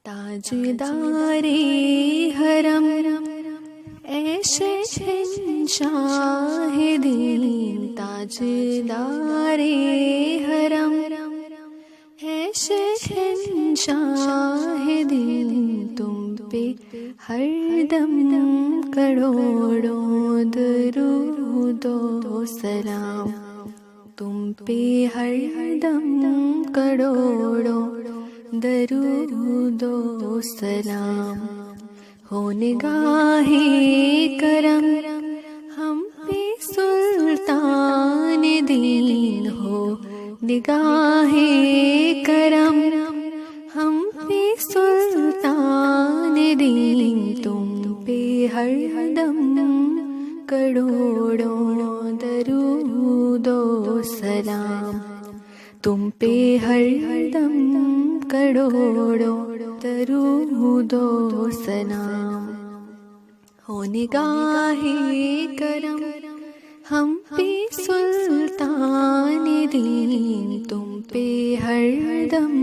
تاجدار حرم اے شہنشاہ دین، تاجدار حرم اے شہنشاہ دین، تم پہ ہر دم کروڑوں درود و سلام، تم پہ ہر دم کروڑوں درود و سلام، ہو نگاہ کرم ہم پہ سلطان دین، ہو نگاہ کرم ہم پہ سلطان دین، تم پہ ہر دم کروڑوں درود و سلام، تم پہ ہر دم کروڑوں درود و سلام، ہو نگاہ کرم ہم پہ سلطان دین، تم پہ ہر دم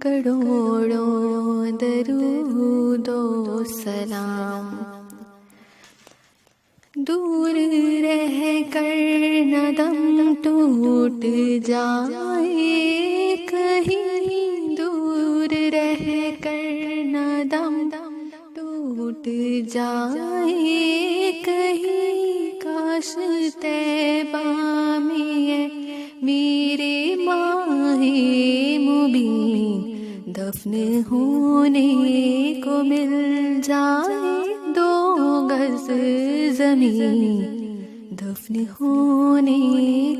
کروڑوں درود و سلام، دور رہ کر نہ دم ٹوٹ جائے کہیں، دور رہ کر نہ دم ٹوٹ جائے کہیں، کاش طیبہ میں میرے ماہ مبین دفن ہونے کو مل جائے، 2 گز زمین دفن ہونے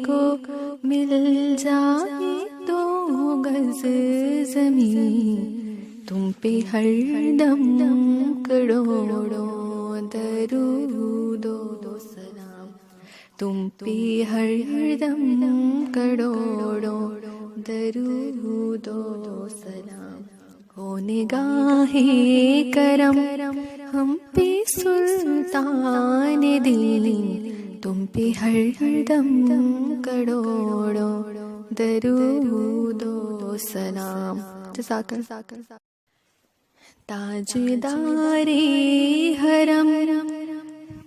کو مل جائے، 2 گز زمین، تم پہ ہر دم کروڑوں درود و سلام، تم پہ ہر دم کروڑوں درود و سلام، ہو نگاہ کرم ہم پہ سلطان دین، تم پہ ہر دم کروڑوں درود و سلام۔ جزاک اللہ۔ تاجدار حرم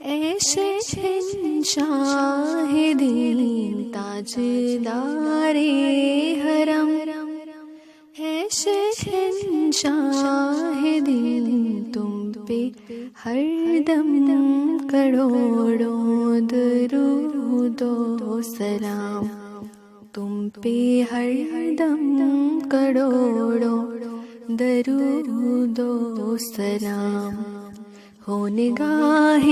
اے شہنشاہ دین، تاجدار حرم اے شہنشاہ دین، تم پہ ہر دم کروڑوں درود و سلام، تم پہ ہر دم کروڑوں درود و سلام، ہو نگاہ